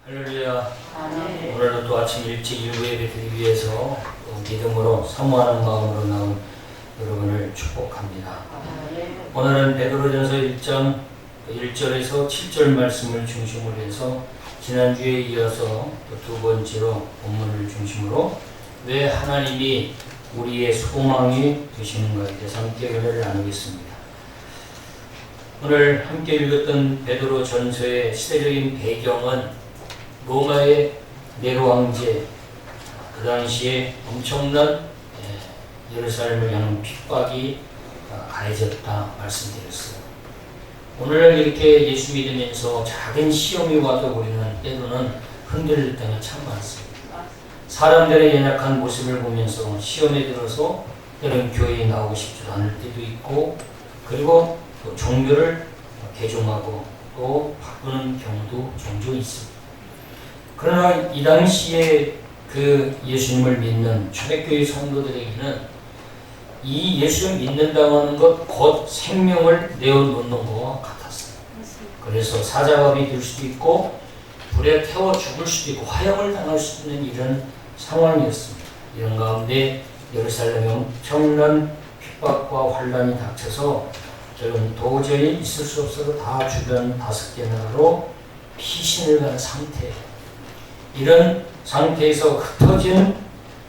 할렐루야. 오늘은 또 아침 일찍 일부 예배 드리기 위해서 믿음으로 사모하는 마음으로 나온 여러분을 축복합니다. 오늘은 베드로전서 1장 1절에서 7절 말씀을 중심으로 해서 지난주에 이어서 두 번째로 본문을 중심으로 왜 하나님이 우리의 소망이 되시는가에 대해서 함께 은혜를 나누겠습니다. 오늘 함께 읽었던 베드로전서의 시대적인 배경은 로마의 네로 황제, 그 당시에 엄청난 예루살렘을 향한 핍박이 가해졌다 말씀드렸어요. 오늘 이렇게 예수 믿으면서 작은 시험이 와도 우리는 때로는 흔들릴 때가 참 많습니다. 사람들의 연약한 모습을 보면서 시험에 들어서 때로는 교회에 나오고 싶지 않을 때도 있고, 그리고 또 종교를 개종하고 또 바꾸는 경우도 종종 있습니다. 그러나 이 당시에 그 예수님을 믿는 초대교회 성도들에게는 이 예수를 믿는다고 하는 것 곧 생명을 내어놓는 것과 같았어요. 그래서 사자밥이 될 수도 있고 불에 태워 죽을 수도 있고 화형을 당할 수 있는 이런 상황이었습니다. 이런 가운데 예루살렘에 엄청난 핍박과 환란이 닥쳐서 저는 도저히 있을 수 없어서 다 주변 5개 나라로 피신을 간 상태예요. 이런 상태에서 흩어진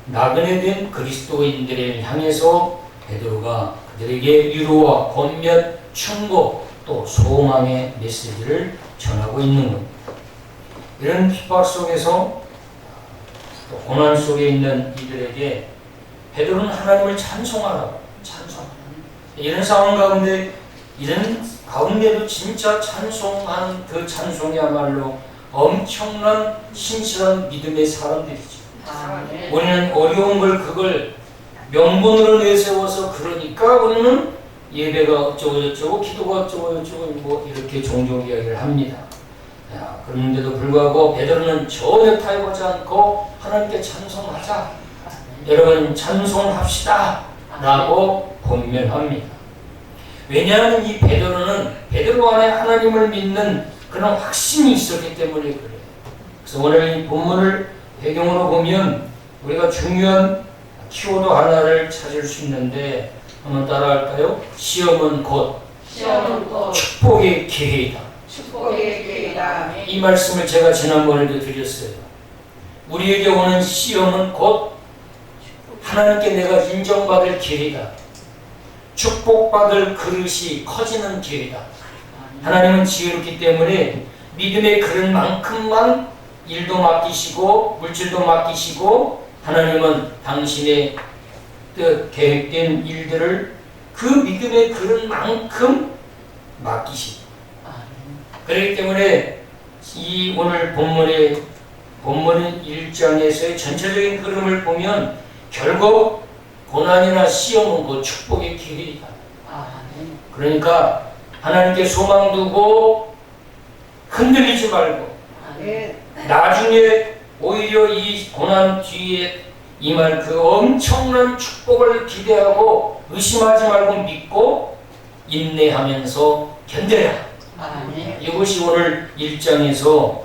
나그네 된 그리스도인들을 향해서 베드로가 그들에게 위로와 권면, 충고 또 소망의 메시지를 전하고 있는 겁니다. 이런 핍박 속에서 또 고난 속에 있는 이들에게 베드로는 하나님을 찬송하라고 찬송하는 이런 상황 가운데 이런 가운데도 진짜 찬송하는 그 찬송이야말로 엄청난 신실한 믿음의 사람들이죠. 우리는 어려운 걸 그걸 명분으로 내세워서 그러니까 우리는 예배가 어쩌고 기도가 어쩌고 뭐 이렇게 종종 이야기를 합니다. 그런데도 불구하고 베드로는 전혀 타협하지 않고 하나님께 찬송하자. 여러분 찬송합시다 라고 권면합니다. 왜냐하면 이 베드로는 베드로 안에 하나님을 믿는 그런 확신이 있었기 때문에 그래요. 그래서 오늘 이 본문을 배경으로 보면 우리가 중요한 키워드 하나를 찾을 수 있는데 한번 따라할까요? 시험은 곧 축복의 기회이다. 이 말씀을 제가 지난번에도 드렸어요. 우리에게 오는 시험은 곧 하나님께 내가 인정받을 기회이다. 축복받을 그릇이 커지는 기회이다. 하나님은 지혜롭기 때문에 믿음의 그릇만큼만 일도 맡기시고 물질도 맡기시고 하나님은 당신의 뜻 계획된 일들을 그 믿음의 그릇만큼 맡기시고, 그렇기 때문에 이 오늘 본문은 1장에서의 전체적인 흐름을 보면 결국 고난이나 시험은 그 축복의 기회이다. 그러니까 하나님께 소망 두고 흔들리지 말고 나중에 오히려 이 고난 뒤에 임할 그 엄청난 축복을 기대하고 의심하지 말고 믿고 인내하면서 견뎌라. 이것이 오늘 1장에서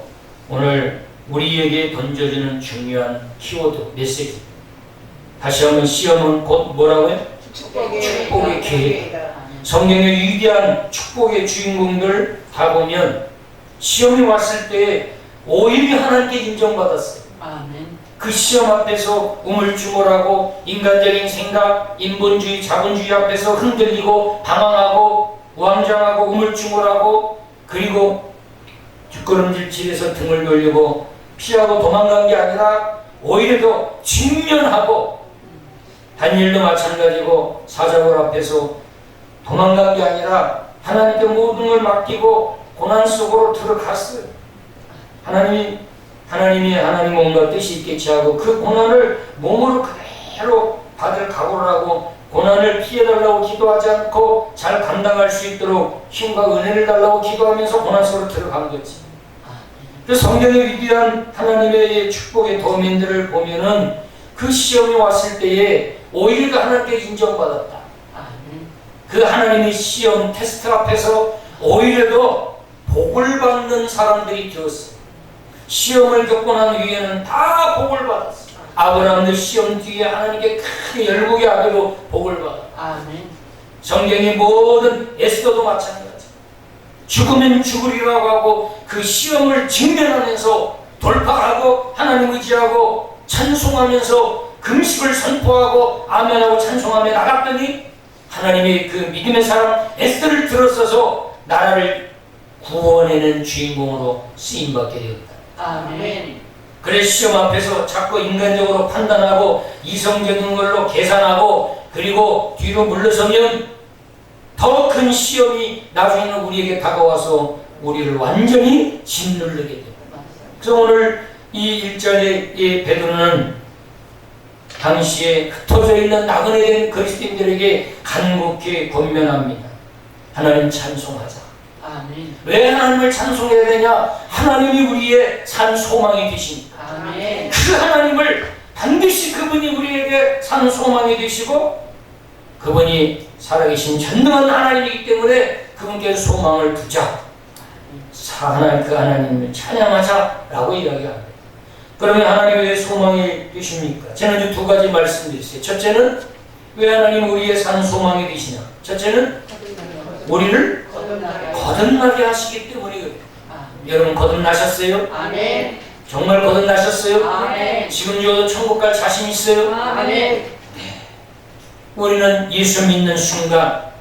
오늘 우리에게 던져지는 중요한 키워드 메시지. 다시 한번 시험은 곧 뭐라고요? 축복의 기회. 성경의 위대한 축복의 주인공들 다 보면 시험이 왔을 때 오히려 하나님께 인정받았어요. 그 시험 앞에서 우물쭈물하고 인간적인 생각, 인본주의, 자본주의 앞에서 흔들리고 방황하고 우왕좌왕하고 우물쭈물하고 그리고 뒷걸음질질해서 등을 돌리고 피하고 도망간 게 아니라 오히려 더 직면하고, 다니엘도 마찬가지고 사자굴 앞에서 도망간 게 아니라 하나님께 모든 걸 맡기고 고난 속으로 들어갔어요. 하나님 뭔가 뜻이 있겠지 하고 그 고난을 몸으로 그대로 받을 각오를 하고 고난을 피해달라고 기도하지 않고 잘 감당할 수 있도록 힘과 은혜를 달라고 기도하면서 고난 속으로 들어간 거지. 그 성경의 위대한 하나님의 축복의 도민들을 보면은 그 시험이 왔을 때에 오히려 하나님께 인정받았다. 그 하나님의 시험 테스트 앞에서 오히려 더 복을 받는 사람들이 되었어요. 시험을 겪고 난 후에는 다 복을 받았어요. 아브라함도 시험 뒤에 하나님께 크게 열국의 아들로 복을 받았어요. 아멘. 성경의 모든 에스더도 마찬가지. 죽으면 죽으리라고 하고 그 시험을 직면하면서 돌파하고 하나님 의지하고 찬송하면서 금식을 선포하고 아멘하고 찬송하며 나갔더니 하나님의 그 믿음의 사람 에스더를 들어서서 나라를 구원해낸 주인공으로 쓰임받게 되었다. 아멘. 그래서 시험 앞에서 자꾸 인간적으로 판단하고 이성적인 걸로 계산하고 그리고 뒤로 물러서면 더 큰 시험이 나중에는 우리에게 다가와서 우리를 완전히 짓누르게 됩니다. 그래서 오늘 이 1절에 이 베드로는 당시에 흩어져 있는 나그네 된 그리스도인들에게 간곡히 권면합니다. 하나님 찬송하자. 아멘. 왜 하나님을 찬송해야 되냐? 하나님이 우리의 산 소망이 되십니다. 아멘. 그 하나님을 반드시 그분이 우리에게 산 소망이 되시고 그분이 살아계신 전능한 하나님이기 때문에 그분께 소망을 두자. 하나님 그 하나님을 찬양하자라고 이야기합니다. 그러면 하나님이 왜 소망이 되십니까? 지난주 두 가지 말씀드렸어요. 첫째는 왜 하나님 우리의 산 소망이 되시냐? 첫째는 우리를 거듭나게 하시기 때문이거든요. 여러분 거듭나셨어요? 아멘. 정말 거듭나셨어요? 아멘. 지금 저도 천국 갈 자신 있어요? 아멘. 우리는 예수 믿는 순간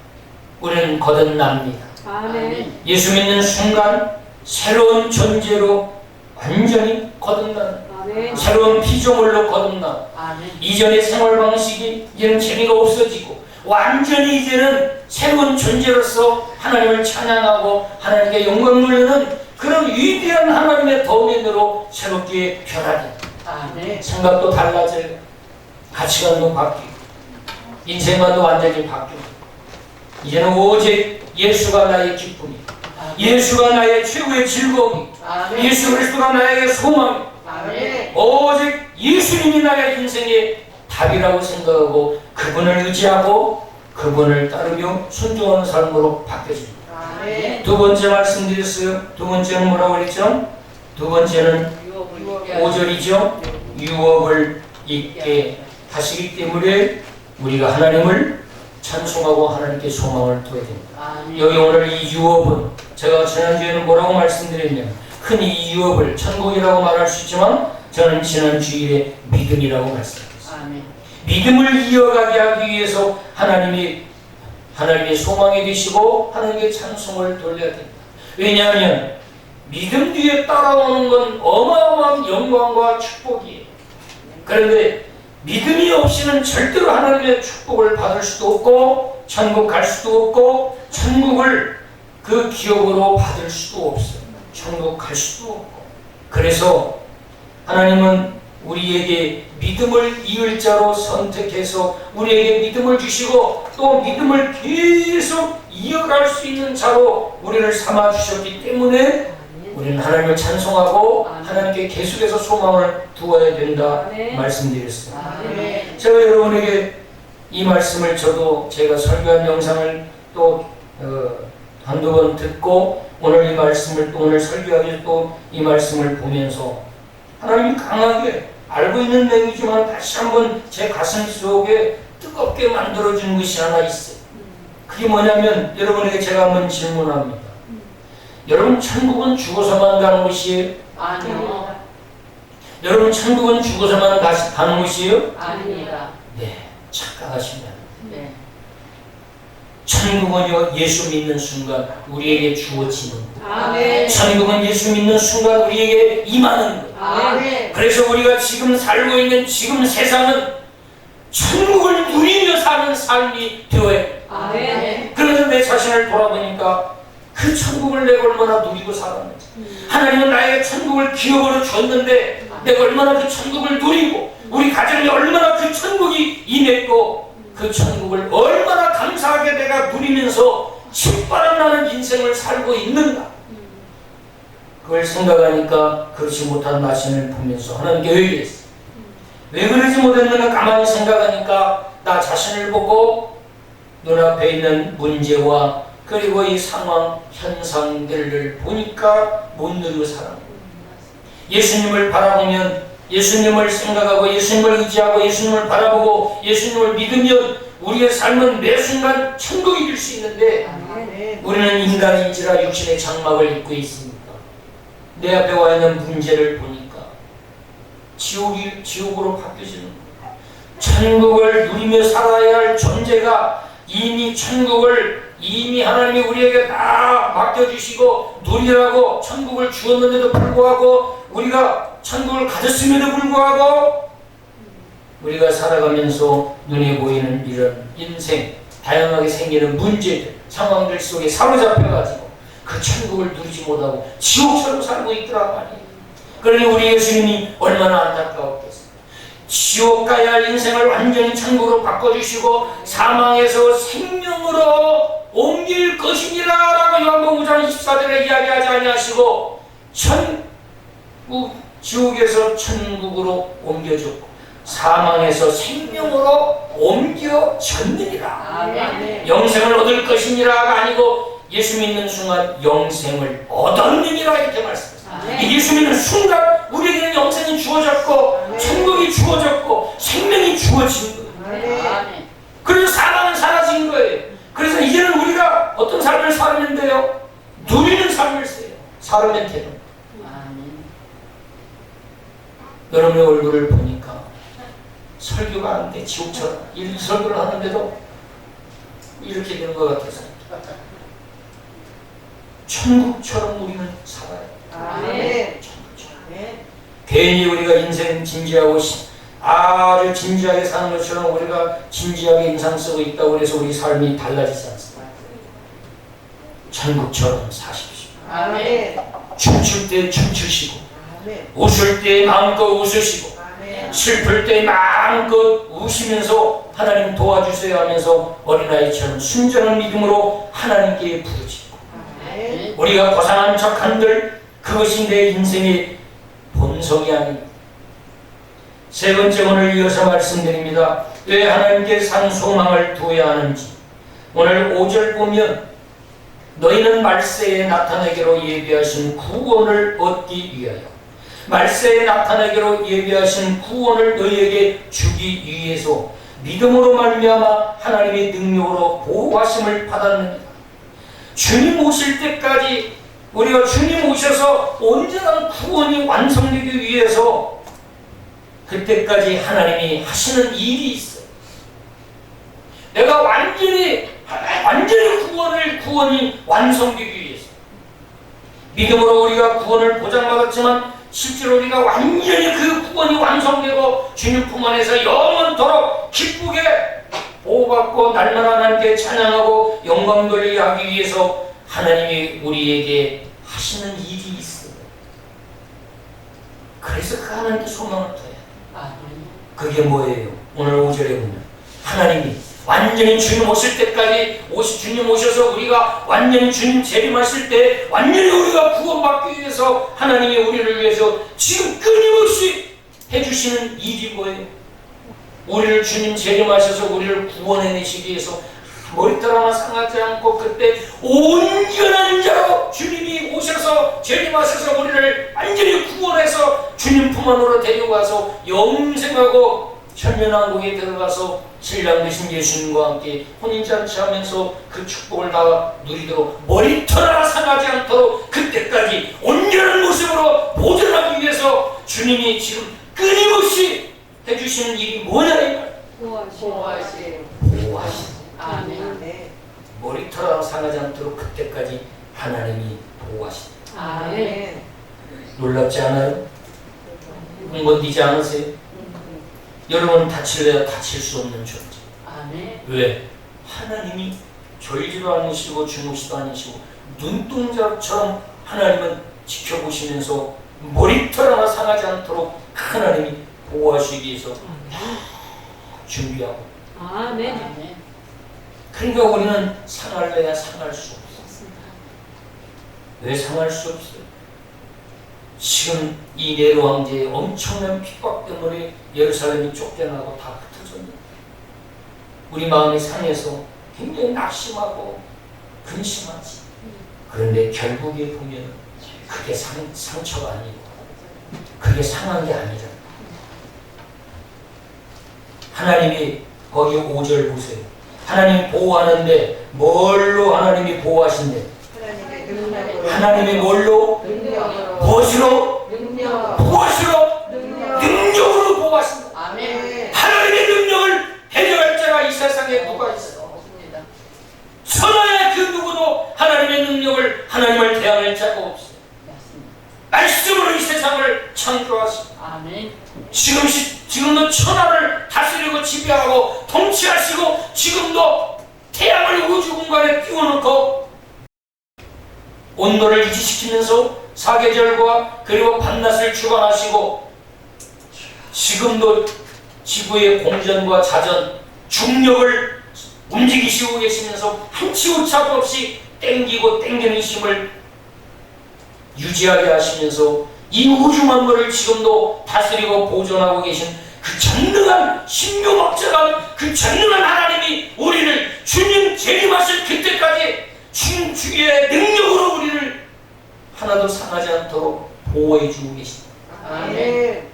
우리는 거듭납니다. 아멘. 예수 믿는 순간 새로운 존재로 완전히 거듭납니다. 아멘. 새로운 피조물로 거듭나. 아멘. 이전의 생활 방식이 이제는 재미가 없어지고 완전히 이제는 새로운 존재로서 하나님을 찬양하고 하나님께 영광 돌리는 그런 위대한 하나님의 도면으로 새롭게 변화됩니다. 아멘. 생각도 달라져요. 가치관도 바뀌고 인생관도 완전히 바뀌고 이제는 오직 예수가 나의 기쁨이고 예수가 나의 최고의 즐거움이고 아멘. 예수 그리스도가 나에게 소망이고 아멘. 오직 예수님이 나의 인생의 답이라고 생각하고 그분을 의지하고 그분을 따르며 순종하는 삶으로 바뀌어집니다. 아멘. 두 번째 말씀드렸어요. 두 번째는 뭐라고 그랬죠? 두 번째는 5절이죠. 유업을 잊게 하시기 때문에 우리가 하나님을 찬송하고 하나님께 소망을 둬야 됩니다. 아멘. 여기 오늘 이 유업은 제가 지난주에는 뭐라고 말씀드렸냐면 흔히 이 유업을 천국이라고 말할 수 있지만 저는 지난 주일에 믿음이라고 말씀드렸어요. 아멘. 믿음을 이어가게 하기 위해서 하나님의 소망이 되시고 하나님께 찬송을 돌려야 됩니다. 왜냐하면 믿음 뒤에 따라오는 건 어마어마한 영광과 축복이에요. 그런데 믿음이 없이는 절대로 하나님의 축복을 받을 수도 없고 천국 갈 수도 없고 천국을 그 기업으로 받을 수도 없어요. 천국 갈 수도 없고. 그래서 하나님은 우리에게 믿음을 이을 자로 선택해서 우리에게 믿음을 주시고 또 믿음을 계속 이어갈 수 있는 자로 우리를 삼아 주셨기 때문에 우리는 하나님을 찬송하고 하나님께 계속해서 소망을 두어야 된다 말씀드렸어요. 아멘. 제가 여러분에게 이 말씀을 저도 제가 설교한 영상을 또 한두 번 듣고 오늘 이 말씀을 또 오늘 설교하기 또 이 말씀을 보면서 하나님이 강하게 알고 있는 내용이지만 다시 한번 제 가슴 속에 뜨겁게 만들어주는 것이 하나 있어요. 그게 뭐냐면 여러분에게 제가 한번 질문합니다. 여러분 천국은 죽어서만 가는 곳이에요? 아니요. 여러분 천국은 죽어서만 가는 곳이에요? 아닙니다. 네, 착각하시면 네. 천국은요 예수 믿는 순간 우리에게 주어지는 것. 아멘. 천국은 예수 믿는 순간 우리에게 임하는 것. 아멘. 그래서 우리가 지금 살고 있는 지금 세상은 천국을 누리며 사는 삶이 되어야 돼. 아멘. 그래서 내 자신을 돌아보니까 그 천국을 내가 얼마나 누리고 살았는지 하나님은 나에게 천국을 기업으로 줬는데 내가 얼마나 그 천국을 누리고 우리 가정에 얼마나 그 천국이 임했고 그 천국을 얼마나 감사하게 내가 누리면서 신바람 나는 인생을 살고 있는가 그걸 생각하니까 그렇지 못한 자신을 보면서 하나님께 회개했어. 왜 그러지 못했는가 가만히 생각하니까 나 자신을 보고 눈앞에 있는 문제와 그리고 이 상황 현상들을 보니까 못 누리고 살아. 예수님을 바라보면, 예수님을 생각하고 예수님을 의지하고 예수님을 바라보고 예수님을 믿으면 우리의 삶은 매 순간 천국이 될 수 있는데 우리는 인간인지라 육신의 장막을 입고 있습니다. 내 앞에 와 있는 문제를 보니까 지옥으로 바뀌어지는 거예요. 천국을 누리며 살아야 할 존재가 이미 천국을 이미 하나님이 우리에게 다 맡겨주시고 누리라고 천국을 주었는데도 불구하고 우리가 천국을 가졌음에도 불구하고 우리가 살아가면서 눈에 보이는 이런 인생 다양하게 생기는 문제들 상황들 속에 사로잡혀가지고 그 천국을 누리지 못하고 지옥처럼 살고 있더란 말이에요. 그러니 우리 예수님이 얼마나 안타까웠겠어요. 지옥 가야 할 인생을 완전히 천국으로 바꿔주시고 사망에서 생명으로 옮길 것이니라 라고 요한복음 5장 24절에 이야기하지 아니하시고 지옥에서 천국으로 옮겨줬고 사망에서 생명으로 옮겨졌느니라. 영생을 얻을 것이니라가 아니고 예수 믿는 순간 영생을 얻었느니라 이렇게 말씀하셨습니다. 예수 믿는 순간 우리에게는 영생이 주어졌고 천국이 주어졌고 생명이 주어진 거예요. 그래서 사망은 사라진 거예요. 그래서 이제는 우리가 어떤 삶을 살면 돼요? 누리는 삶을 써요. 살면 되는. 여러분의 얼굴을 보니까 설교가 안 돼. 지옥처럼. 이 설교를 하는데도 이렇게 되는 것 같아서 천국처럼 우리는 살아요. 천국처럼. 괜히 우리가 인생 진지하고 아주 진지하게 사는 것처럼 우리가 진지하게 인상 쓰고 있다고 해서 우리 삶이 달라지지 않습니다. 천국처럼 사십시오. 춤출 때 춤추시고 웃을 때 마음껏 웃으시고 슬플 때 마음껏 우시면서 하나님 도와주세요 하면서 어린아이처럼 순전한 믿음으로 하나님께 부르짖고 우리가 고상한 척 한들 그것이 내 인생의 본성이 아닙니다. 세 번째 오늘 이어서 말씀드립니다. 왜 하나님께 산 소망을 두어야 하는지. 오늘 5절 보면 너희는 말세에 나타나기로 예비하신 구원을 얻기 위하여 말세에 나타나기로 예비하신 구원을 너희에게 주기 위해서 믿음으로 말미암아 하나님의 능력으로 보호하심을 받았느니라. 주님 오실 때까지 우리가 주님 오셔서 온전한 구원이 완성되기 위해서 그때까지 하나님이 하시는 일이 있어요. 내가 완전히 구원이 완성되기 위해서 믿음으로 우리가 구원을 보장받았지만 실제로 우리가 완전히 그 구원이 완성되고 주님 품 안에서 영원토록 기쁘게 보호받고 날마다 하나님께 찬양하고 영광 돌리게 하기 위해서 하나님이 우리에게 하시는 일이 있어요. 그래서 그 하나님께 소망을 둬요. 그게 뭐예요? 오늘 5절에 보면 하나님이 완전히 주님 오실 때까지 주님 오셔서 우리가 완전히 주님 재림하실 때 완전히 우리가 구원받기 위해서 하나님이 우리를 위해서 지금 끊임없이 해주시는 일이 뭐예요? 우리를 주님 재림하셔서 우리를 구원해내시기 위해서 머리털 하나 상하지 않고 그때 온전한 자로 주님이 오셔서 재림하셔서 우리를 완전히 구원해서 주님 품 안으로 데려가서 영생하고 천년왕국에 들어가서 신랑 되신 예수님과 함께 혼인잔치하면서 그 축복을 다 누리도록 머리털 하나 상하지 않도록 그때까지 온전한 모습으로 보존하기 위해서 주님이 지금 끊임없이 해주시는 일이 뭐냐 이 말. 보호하시는. 머리털 하나 상하지 않도록 그때까지 하나님이 보호하시는. 놀랍지 않아요? 흥분되지 않으세요? 여러분 다칠래야 다칠 수 없는 존재. 왜? 하나님이 졸지도 않으시고 주무시도 않으시고 눈동자처럼 하나님은 지켜보시면서 머리털 하나 상하지 않도록 하나님이 보호하시기 위해서 준비하고. 그러니까 우리는 상할래야 상할 수 없어. 왜 상할 수 없어요? 지금 이 네로 황제의 엄청난 핍박 때문에 예루살렘이 쫓겨나고 다 흩어졌는데 우리 마음이 상해서 굉장히 낙심하고 근심하지. 그런데 결국에 보면 그게 상처가 아니고 그게 상한 게 아니잖아. 하나님이 거기 5절 보세요. 하나님이 보호하는데 뭘로 하나님이 보호하신대? 하나님의 능력으로. 하나님이 뭘로? 능력으로. 무엇으로? 능력. 무엇으로? 능력. 능력으로 보호하신다. 아멘. 하나님의 능력을 대적할 자가 이 세상에 누가 있어? 없습니다. 천하의 그 누구도 하나님의 능력을 하나님을 대항할 자가 없어요. 맞습니다. 말씀으로 이 세상을 창조하시고 아멘. 지금도 천하를 다스리고 지배하고 통치하시고 지금도 태양을 우주 공간에 띄워놓고 온도를 유지시키면서 사계절과 그리고 밤낮을 주관하시고 지금도 지구의 공전과 자전, 중력을 움직이시고 계시면서 한치 오차도 없이 땡기고 땡기는 힘을 유지하게 하시면서 이 우주 만물을 지금도 다스리고 보존하고 계신 그 전능한 신묘막자가 그 전능한 하나님이 우리를 주님 재림하실 그때까지 주의 능력으로 우리를 하나도 상하지 않도록 보호해주고 계십니다. 아멘.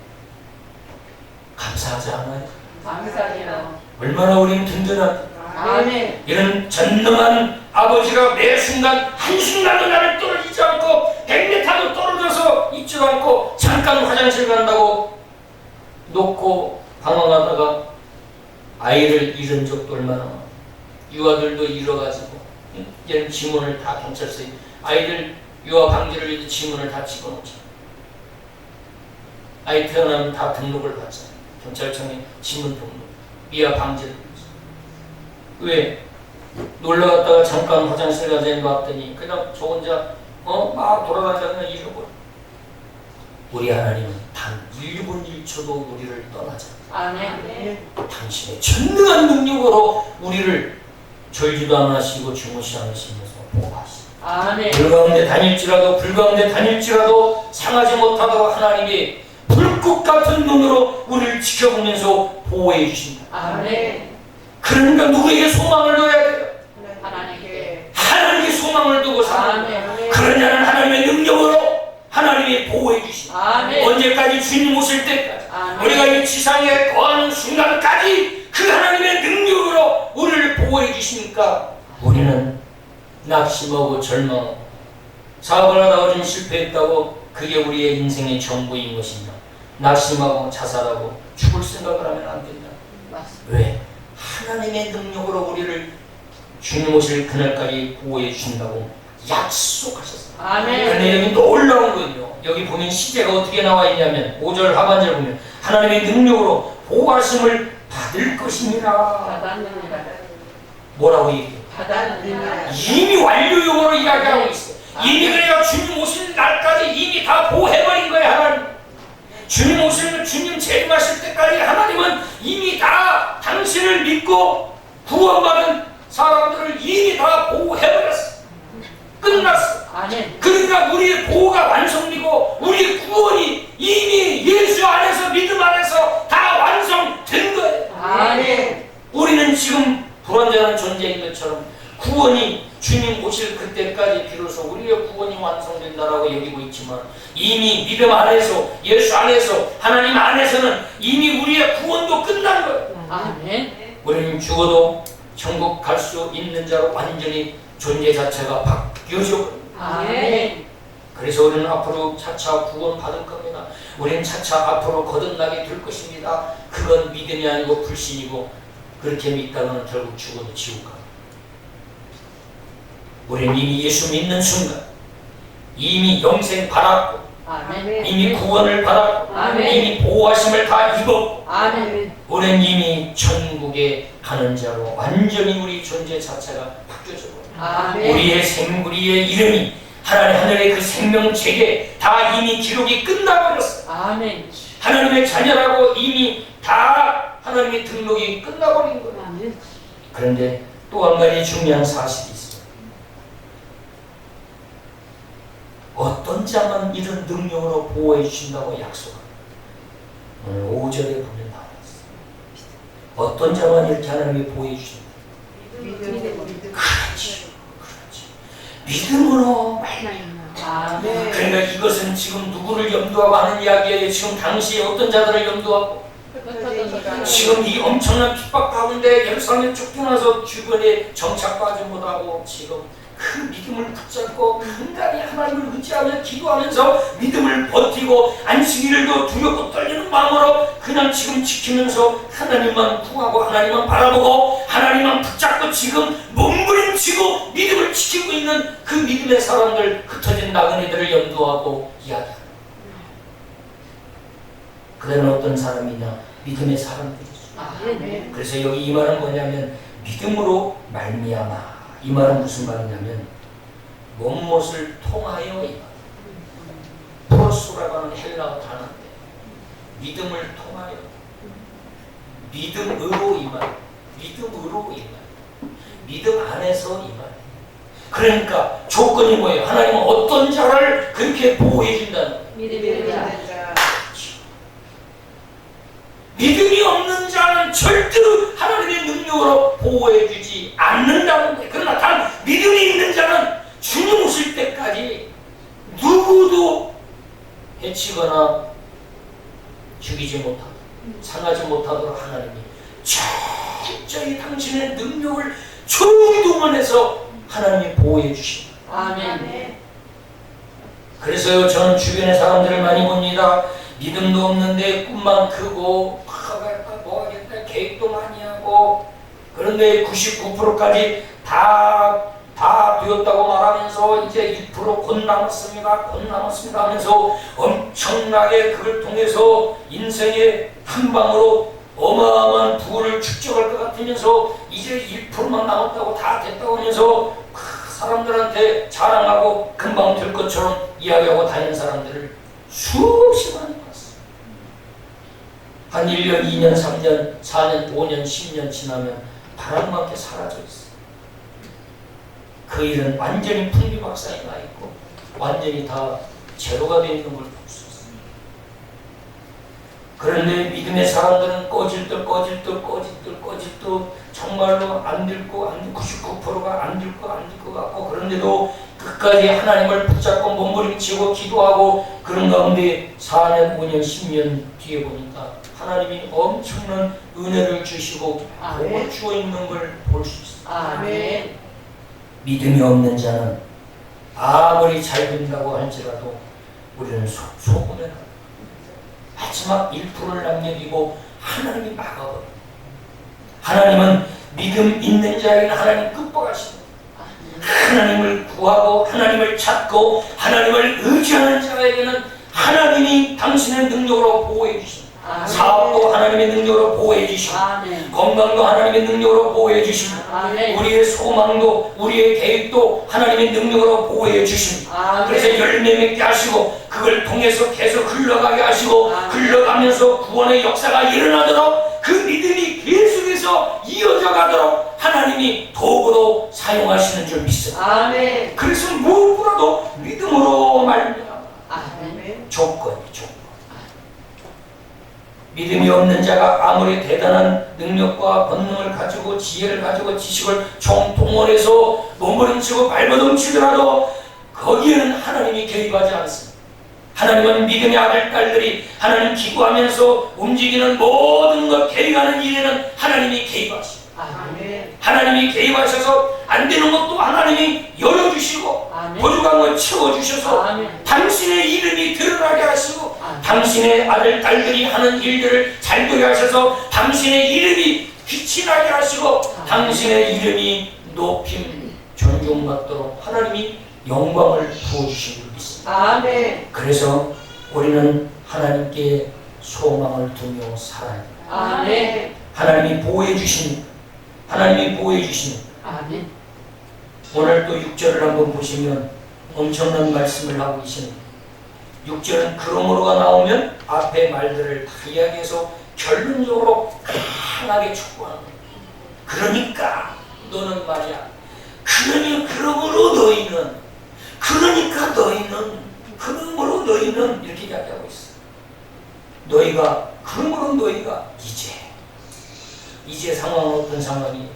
감사하지 않아요? 감사해요. 얼마나 우리는 든든한 아멘. 이런 전능한 아버지가 매 순간 한순간도 나를 떨어지지 않고 100m도 떨어져서 있지도 않고 잠깐 화장실 간다고 놓고 방황하다가 아이를 잃은 적도 얼마나 많아. 유아들도 잃어가지고 이런 지문을 다 경찰서에 아이들 유아 방지를 위해서 지문을 다 집어넣자. 아이 태어나면 다 등록을 받잖아. 경찰청에 지문 등록 미아 방지를 왜? 놀러 갔다가 잠깐 화장실 가자 왔더니 그냥 저 혼자 막 돌아다니다가 잃어버려. 우리 하나님은 단 1분 1초도 우리를 떠나지 않아. 아멘. 당신의 전능한 능력으로 우리를 졸지도 않으시고 주무시 않으시면서 보호하시고 아멘. 불 가운데 다닐지라도 상하지 못하도록 하나님이 불꽃 같은 눈으로 우리를 지켜보면서 보호해 주신다. 아멘. 그러니까 누구에게 소망을 둬야 돼요? 하나님께. 하나님께 소망을 두고 사는 거예요. 아멘. 그런 자는 하나님의 능력으로 하나님이 보호해 주신다. 아멘. 언제까지 주님 오실 때까지 아멘. 우리가 이 지상에 거하는 순간까지 그 하나님의 능력으로 우리를 보호해 주시니까 우리는 낙심하고 절망하고 사업을 하다가 좀 실패했다고 그게 우리의 인생의 전부인 것이냐 낙심하고 자살하고 죽을 생각을 하면 안 된다. 맞습니다. 왜? 하나님의 능력으로 우리를 주님 오실 그날까지 보호해 주신다고 약속하셨어요. 아멘. 그런데 여기 놀라운 거예요. 여기 보면 시제가 어떻게 나와 있냐면 5절 하반절 보면 하나님의 능력으로 보호하심을 받을 것입니다. 받았느니라. 뭐라고 얘기해요? 받았느니라. 이미 완료용어로 이야기하고 있어요. 이미 그래요. 주님 오실 날까지 이미 다 보호해버린 거예요. 하나님. 주님 오실 주님 재림하실 때까지 하나님은 이미 다 당신을 믿고 구원받은 사람들을 이미 다 보호해버렸어. 끝났어. 아멘. 그러니까 우리의 보호가 완성되고 우리의 구원이 이미 예수 안에서 믿음 안에서 다 완성된 거예요. 아멘. 우리는 지금 불완전한 존재인 것처럼 구원이 주님 오실 그때까지 비로소 우리의 구원이 완성된다라고 여기고 있지만 이미 믿음 안에서 예수 안에서 하나님 안에서는 이미 우리의 구원도 끝난 거예요. 아멘. 우리는 죽어도 천국 갈 수 있는 자로 완전히 존재 자체가 바뀌어져. 아멘. 그래서 우리는 앞으로 차차 구원 받을 겁니다. 우리는 차차 앞으로 거듭나게 될 것입니다. 그건 믿음이 아니고 불신이고 그렇게 믿다가는 결국 죽어도 지옥 가. 우리는 이미 예수 믿는 순간 이미 영생 받았고 아멘. 이미 구원을 받았고 아멘. 이미 보호하심을 다 입었고 아멘. 우리는 이미 천국에 가는 자로 완전히 우리 존재 자체가 바뀌어져 버려요. 아멘. 우리의 이름이 하나님 하늘의 그 생명책에 다 이미 기록이 끝나버렸어요. 아멘. 하나님의 자녀라고 이미 다 하나님의 등록이 끝나버린 거예요. 아멘. 그런데 또 한 가지 중요한 사실이 있어요. 어떤 자만 이런 능력으로 보호해 주신다고 약속합니다. 오늘 5절에 보면 나와 있어요. 어떤 자만 이렇게 하나님이 보호해 주신다. 믿음. 그렇지. 믿음으로 아멘. 그러니까 이것은 지금 누구를 염두하고 하는 이야기예요. 지금 당시에 어떤 자들을 염두하고 지금 이 엄청난 핍박 가운데 예루살렘에 쫓겨나서 주변에 정착하지 못하고 지금 그 믿음을 붙잡고 간간히 하나님을 의지하며 기도하면서 믿음을 버티고 안식일도 두렵고 떨리는 마음으로 그냥 지금 지키면서 하나님만 구하고 하나님만 바라보고 하나님만 붙잡고 지금 몸부림치고 믿음을 지키고 있는 그 믿음의 사람들, 흩어진 나그네들을 염두하고 이야기합니다. 그들은 어떤 사람이냐? 믿음의 사람들이죠. 아멘. 그래서 여기 이 말은 뭐냐면 믿음으로 말미암아. 이 말은 무슨 말이냐면 못못을 통하여 이 말. 프로스라고 하는 헬라어 단어인데 믿음을 통하여 믿음으로 이 말. 믿음으로 이 말. 믿음 안에서 이 말. 그러니까 조건이 뭐예요? 하나님은 어떤 자를 그렇게 보호해 준다는 거예요. 믿음의 자. 믿음이 없는 자는 절대로 하나님의 능력으로 보호해 주지 않는다는 거예요. 그러나 단 믿음이 있는 자는 주님 오실 때까지 누구도 해치거나 죽이지 못하고 상하지 못하도록 하나님이 철저히 당신의 능력을 총동원해서 하나님이 보호해 주십니다. 아멘. 그래서요, 저는 주변의 사람들을 많이 봅니다. 믿음도 없는데 꿈만 크고 뭐 하겠다 계획도 많이 하고 그런데 99%까지 다 되었다고 말하면서 이제 1% 곧 남았습니다 하면서 엄청나게 그걸 통해서 인생의 한 방으로 어마어마한 부를 축적할 것 같으면서 이제 1%만 남았다고 다 됐다고 하면서 사람들한테 자랑하고 금방 될 것처럼 이야기하고 다니는 사람들을 수없이 많이 봤어요. 한 1년, 2년, 3년, 4년, 5년, 10년 지나면 바람맞게 사라져 있어요. 그 일은 완전히 풍비박산이 나 있고 완전히 다 제로가 되어 있는 걸 볼 수 있어요. 그런데 믿음의 사람들은 꺼질 듯 정말로 안 될 거, 99%가 안 될 것 같고 그런데도 끝까지 하나님을 붙잡고 몸부림치고 기도하고 그런 가운데 4년, 5년, 10년 뒤에 보니까 하나님이 엄청난 은혜를 주시고 복을 주어 있는 걸 볼 수 있어요. 아멘. 믿음이 없는 자는 아무리 잘 된다고 할지라도 우리는 속으면 마지막 1%를 남겨두고 하나님이 막아버려요. 하나님은 믿음 있는 자에게는 하나님 극복하시고 하나님을 구하고 하나님을 찾고 하나님을 의지하는 자에게는 하나님이 당신의 능력으로 보호해 주십니다. 사업도 하나님의 능력으로 보호해 주시고 건강도 하나님의 능력으로 보호해 주십니다. 우리의 소망도 우리의 계획도 하나님의 능력으로 보호해 주십니다. 그래서 열매 맺게 하시고 그걸 통해서 계속 흘러가게 하시고 흘러가면서 구원의 역사가 일어나도록 그 믿음이 계속해서 이어져 가도록 하나님이 도구로 사용하시는 줄 믿습니다. 그래서 무엇보다도 믿음으로 말미암아 조건이죠. 믿음이 없는 자가 아무리 대단한 능력과 본능을 가지고 지혜를 가지고 지식을 총동원해서 몸부림치고 발버둥치더라도 거기에는 하나님이 개입하지 않습니다. 하나님은 믿음의 아들, 딸들이 하나님 기구하면서 움직이는 모든 것 개입하는 일에는 하나님이 개입하십니다. 하나님이 개입하셔서 안 되는 것도 하나님이 열어주시고 부족한 걸 채워주셔서 당신의 이름이 드러나게 하시고 당신의 아들, 딸들이 하는 일들을 잘 되게 하셔서 당신의 이름이 빛이 나게 하시고 당신의 이름이 높임, 존중받도록 하나님이 영광을 부어주신 줄 믿습니다. 그래서 우리는 하나님께 소망을 두며 살아야 합니다. 하나님이 보호해 주십니다. 오늘 또 6절을 한번 보시면 엄청난 말씀을 하고 계십니다. 6절은 그러므로가 나오면 앞에 말들을 다 이야기해서 결론적으로 강하게 촉구하는 거예요. 그러니까 너는 말이야. 그러므로 너희는 이렇게 이야기하고 있어. 그러므로 너희가 이제 상황은 어떤 상황이에요?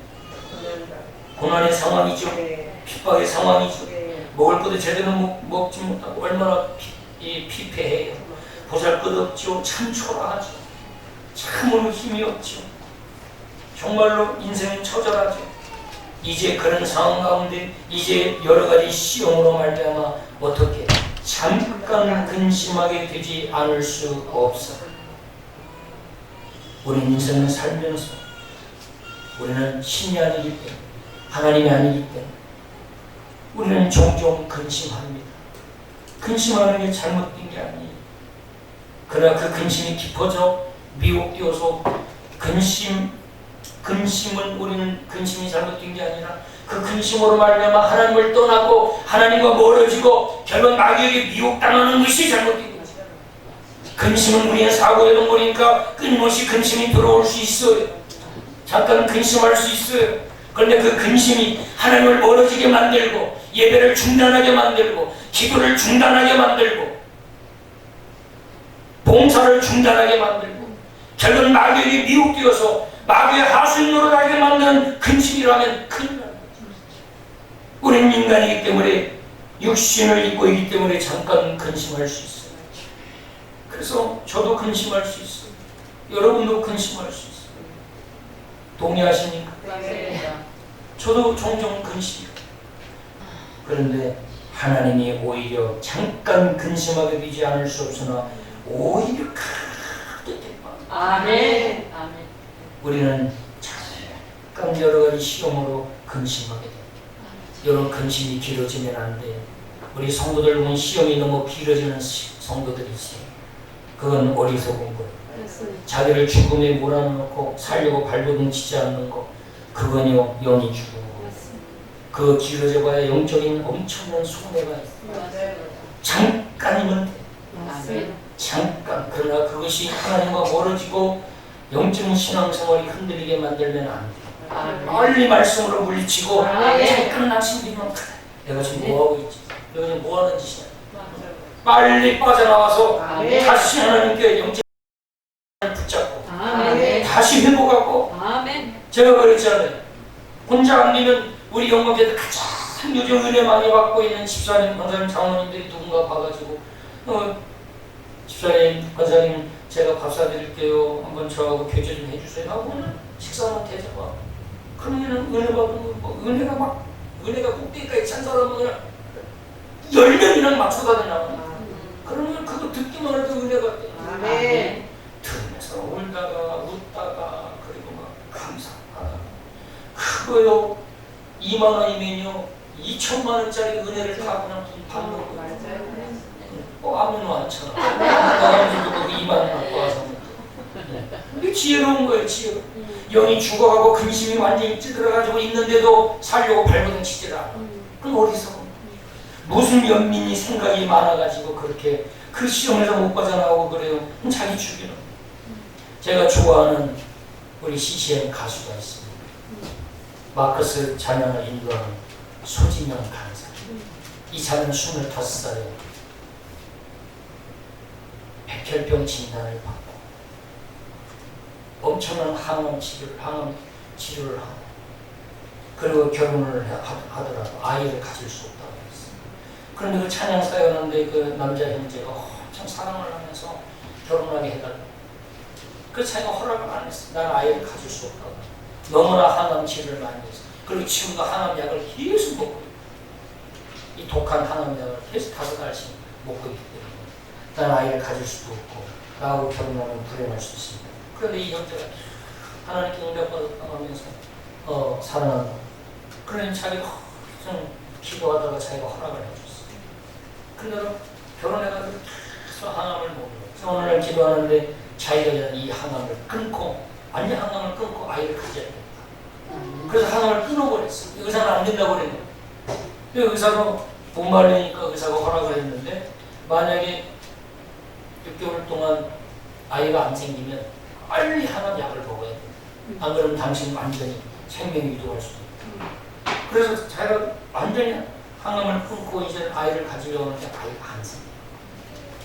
고난의 상황이죠. 핍박의 상황이죠. 먹을 것도 제대로 먹지 못하고 얼마나 피폐해요. 보잘것없죠. 참 초라하죠. 참으로 힘이 없죠. 정말로 인생은 처절하죠. 이제 그런 상황 가운데 이제 여러 가지 시험으로 말미암아 어떻게 잠깐 근심하게 되지 않을 수 없어. 우리 인생을 살면서 우리는 신이 아니기 때문에 하나님이 아니기 때문에 우리는 종종 근심합니다. 근심하는 게 잘못된 게 아니에요. 그러나 그 근심이 깊어져 미혹되어서 근심은 우리는 근심이 잘못된 게 아니라 그 근심으로 말미암아 하나님을 떠나고 하나님과 멀어지고 결국 마귀에게 미혹당하는 것이 잘못된 거죠. 근심은 우리의 사고의 동물이니까 끊임없이 근심이 들어올 수 있어요. 잠깐 근심할 수 있어요. 그런데 그 근심이 하나님을 멀어지게 만들고 예배를 중단하게 만들고 기도를 중단하게 만들고 봉사를 중단하게 만들고 결국 마귀에게 미혹되어서 마귀의 하수인으로 가게 만드는 근심이라면 큰일 납니다. 우리는 인간이기 때문에 육신을 입고 있기 때문에 잠깐 근심할 수 있어요. 그래서 저도 근심할 수 있어요. 여러분도 근심할 수 있어요. 동의하십니까? 저도 종종 근심해요. 그런데 하나님이 오히려 잠깐 근심하게 되지 않을 수 없으나 오히려 크게 기뻐합니다. 아멘. 아멘. 우리는 잠깐 여러 가지 시험으로 근심하게 됩니다. 여러 근심이 길어지면 안 돼요. 우리 성도들 보면 시험이 너무 길어지는 성도들이 있어요. 그건 어리석은 거예요. 자기를 죽음에 몰아넣고 살려고 발버둥치지 않는 거, 그건요 영이 죽은 거. 그 길어져 봐야 영적인 엄청난 손해가 있어요. 잠깐이면 돼. 아멘. 잠깐. 그러나 그것이 하나님과 멀어지고 영적인 신앙생활이 흔들리게 만들면 안 돼. 빨리 말씀으로 물리치고 잠깐 낙심되면 그래. 내가 지금 뭐하고 있지? 내가 지금 뭐하는 짓이야? 빨리 빠져나와서 다시 하나님께 영적인 붙잡고 다시 회복하고. 제가 그랬잖아요. 혼자 안 되면 우리 영광교회 가장 요즘 은혜 많이 받고 있는 집사님, 권사님, 장로님들이 누군가 봐가지고 집사님, 권사님 제가 밥 사드릴게요. 한번 저하고 교제 좀 해주세요 하고 식사만 대접하고. 그러면 은혜 받는 거 은혜가 꼭대기까지 찬 사람은 그냥 10명이랑 막 쏟아내나와요. 그러면 그거 듣기만 해도 은혜가 돼. 아멘. 들으면서 울다가 웃다가 그리고 막 감사하다. 그거요 2만 원이면요 2천만 원짜리 은혜를 다 그냥 밥 먹고 아무나 않잖아. 아무도 2만 원 갖고 와서 이게 지혜로운 거예요. 지혜로. 영이 죽어가고 근심이 완전히 찌들어가지고 있는데도 살려고 발버둥 치질 않아. 그건 어디서 무슨 연민이 생각이 많아가지고 그렇게 그 시험에서 못 빠져나오고 그래요. 자기 죽이는. 제가 좋아하는 우리 CCM 가수가 있습니다. 마커스 찬양을 인도하는 소진영 강사. 이 사람은 25살에 백혈병 진단을 받고 엄청난 항암 치료를 하고 그리고 결혼을 하더라도 아이를 가질 수 없다고 했어요. 그런데 그 찬양사였는데 그 남자 형제가 엄청 사랑을 하면서 결혼하게 해달라고. 그 자기가 허락을 안 했어. 나는 아이를 가질 수 없다고. 너무나 항암 치료를 많이 했어. 그리고 지금도 항암약을 계속 먹고 있고 이 독한 항암약을 계속 5달씩 먹고 있기 때문에 나는 아이를 가질 수도 없고 나하고 결혼하면 불행할 수 있습니다. 그런데 이 형제가 하나님께 응답받았다고 하면서 사랑한다. 그러니 자기가 좀 기도하다가 자기가 허락을 해줬어. 근데 결혼해가지고 계속 항암을 먹는 거야. 오늘 기도하는데 자기가 이 항암을 끊고 완전 항암을 끊고 아이를 가져야 된다. 그래서 항암을 끊어버렸어. 의사는 안 된다고 그랬는데 의사가 목마르니까 의사가 허락을 했는데 만약에 6개월 동안 아이가 안 생기면 빨리 항암 약을 먹어야 돼. 안 그러면 당신 완전히 생명이 위독할 수도 있다. 그래서 자기가 완전히 항암을 끊고 이제 아이를 가지려고 하는데 아이가 안 생겨.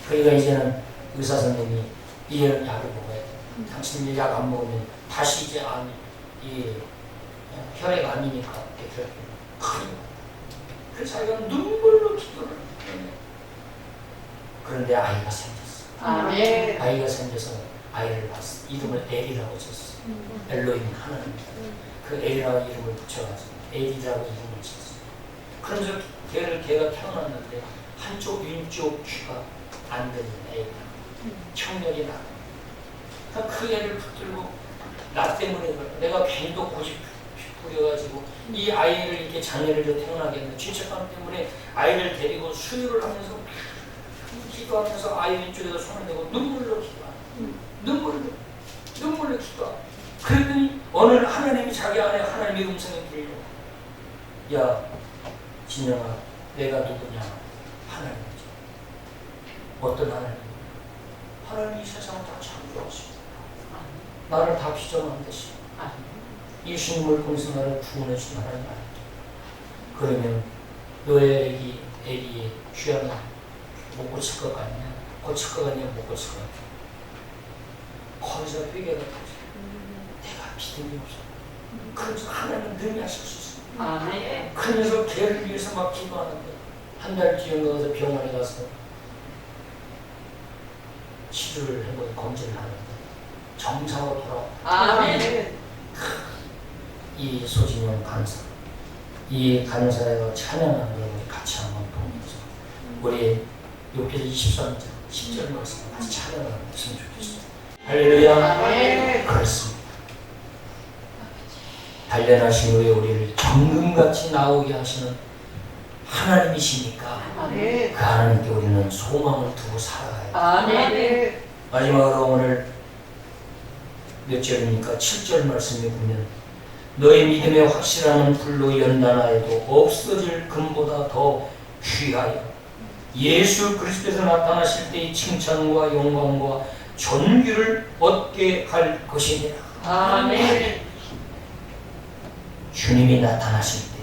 그러니까 이제는 의사 선생님이 이런 약을 먹어야 돼. 당신 이제 약 안 먹으면 다시 이제 암이 혈액 암이니까 큰일. 그래서 아이가 눈물로 기도를 해요. 그런데 아이가 생겼어. 아멘. 아이가 생겨서 아이를 봤어. 이름을 엘이라고 줬어. 엘로힘 하나님이다. 그 엘이라고 이름을 붙여가지고 엘이라고 이름을 줬어. 그러면서 걔가 태어났는데 한쪽 왼쪽 귀가 안 들리는 애가 청력이 나. 그 애를 붙들고 나 때문에 내가 괜히 또 고집 부려가지고 이 아이를 이렇게 장애를 태어나게 했는데 죄책감 때문에 아이를 데리고 수유를 하면서 기도하면서 아이 왼쪽에다 손을 대고 눈물로 기도하고 눈물로 기도하고 그랬더니 어느 날 하나님이 자기 안에 하나님의 음성이 들려. 야 진영아 내가 누구냐? 하나님이지. 어떤 하나님? 하나님이 이 세상을 다 창조하시고 나를 다 빚어만드시고 예수님을 통해서 나를 구원해 준 하나님 아니야. 그러면 너의 애기의 귀환은 못 고칠 것 같냐? 고칠 것 같냐? 못 고칠 것 같냐? 거기서 회개가 되지. 내가 믿음이 없어. 그래서 하나님은 능히 하실 수 있어. 아멘. 그러면서 걔를 위해서 막 기도하는데 한 달 뒤에 가서 병원에 가서 치료를 해보고 검진을 하는데 정상으로 돌아와. 아멘. 이 소진영 간사, 이 간사가 찬양하는 걸 우리 같이 한번 보면서 우리 옆에서 23절, 10절 말씀 같이 찬양을 했으면 좋겠어요. 할렐루야. 아멘. 그렇습니다. 단련하신 후에 우리를 정금같이 나오게 하시는 하나님이시니까 아멘. 그 하나님께 우리는 소망을 두고 살아가야 돼요. 아멘. 마지막으로 오늘 몇 절입니까? 7절 말씀에 보면 너의 믿음의 확실함은 불로 연단하여도 없어질 금보다 더 귀하여 예수 그리스도에서 나타나실 때의 칭찬과 영광과 존귀를 얻게 할 것이니라. 아멘. 주님이 나타나실 때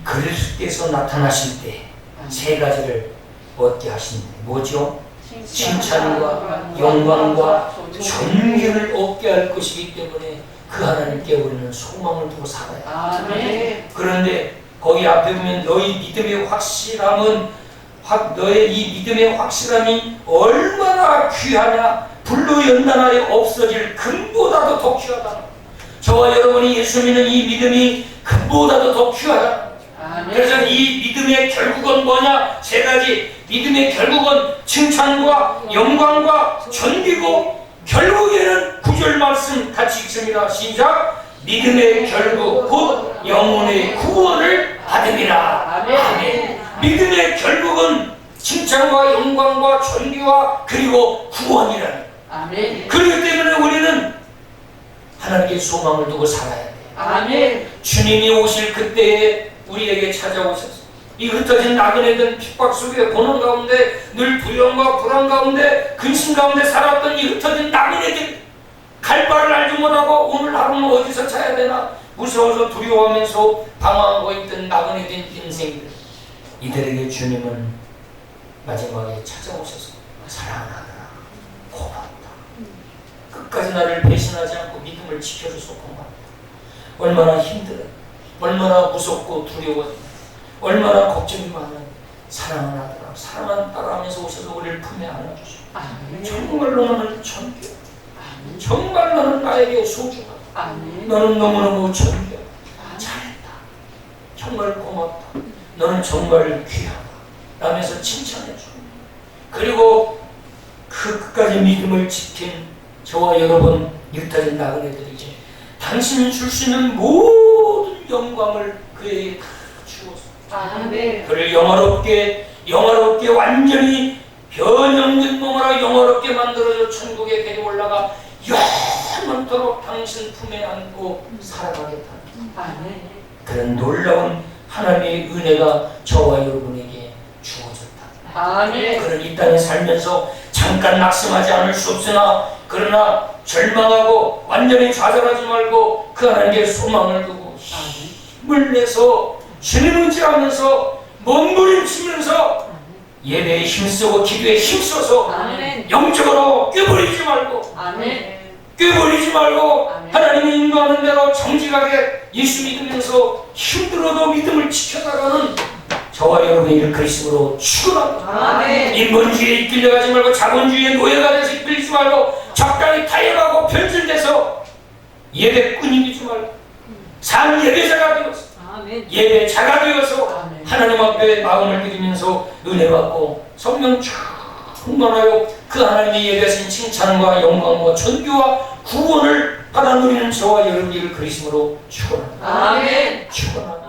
그리스도께서 나타나실 때 세 가지를 얻게 하신다. 뭐죠? 칭찬과 영광과 존귀를 얻게 할 것이기 때문에 그 하나님께 우리는 소망을 두고 살아야 돼. 아멘. 그런데 거기 앞에 보면 너희 믿음의 확실함은 너의 이 믿음의 확실함이 얼마나 귀하냐? 불로 연단하여 없어질 금보다도 더 귀하다. 저와 여러분이 예수 믿는 이 믿음이 금보다도 더 귀하다. 그래서 이 믿음의 결국은 뭐냐? 세 가지. 믿음의 결국은 칭찬과 영광과 존귀고 결국에는 9절 말씀 같이 읽습니다. 시작. 믿음의 결국 곧 영혼의 구원을 받음이라. 아멘. 믿음의 결국은 칭찬과 영광과 존귀와 그리고 구원이라는. 아멘. 그렇기 때문에 우리는 하나님께 소망을 두고 살아야 돼요. 아멘. 주님이 오실 그때에 우리에게 찾아오셔서 이 흩어진 나그네들 핍박 속에 고난 가운데 늘 두려움과 불안 가운데 근심 가운데 살았던 이 흩어진 나그네들 갈 바를 알지 못하고 오늘 하루는 어디서 자야 되나 무서워서 두려워하면서 방황하고 있던 나그네된 인생들 이들에게 주님은 마지막에 찾아오셔서 사랑하라 고맙다 끝까지 나를 배신하지 않고 믿음을 지켜줘서 고맙다 얼마나 힘들어 얼마나 무섭고 두려워 얼마나 걱정이 많은 사랑하는 아들아 사랑하는 딸 하면서 오셔서 우리를 품에 안아주시고 정말로 너는 존귀 정말 너는 나에게 소중하다 너는 너무너무 존귀하다 잘했다 정말 고맙다 너는 정말 귀하다 라면서 칭찬해주고 그리고 그 끝까지 믿음을 지킨 저와 여러분 흩어진 나그네들에게 당신이 줄 수 있는 모든 영광을 그에게 다 주었어. 아멘. 그를 영화롭게 완전히 변형된 몸으로 영화롭게 만들어줘 천국에 데리고 올라가 영원토록 당신 품에 안고 살아가겠다. 아멘. 그런 놀라운 하나님의 은혜가 저와 여러분에게 주어졌다. 아멘. 그는 이 땅에 살면서 잠깐 낙심하지 않을 수 없으나 그러나 절망하고 완전히 좌절하지 말고 그 하나님께 소망을 두고 힘을 내서 주님을 의지하면서 몸부림치면서 예배에 힘쓰고 기도에 힘써서 아멘. 영적으로 꾀버리지 말고 아멘. 꾀버리지 말고 아멘. 하나님이 인도하는 대로 정직하게 예수 믿으면서 힘들어도 믿음을 지켜나가는 저와 여러분이 이를 그리스도로 축원합니다. 아멘. 인본주의에 이끌려가지 말고 자본주의의 노예가 돼서 이끌리지 말고 적당히 타협하고 변질돼서 예배꾼이 되지 말고 산 예배자가 되어서 아멘. 예배자가 되어서 아멘. 하나님 앞에 마음을 드리면서 은혜 받고 성령 충만하여 그 하나님의 예배하신 칭찬과 영광과 존귀와 구원을 받아 누리는 저와 여러분이 이를 그리스도로 축원합니다. 아멘. 축원합니다.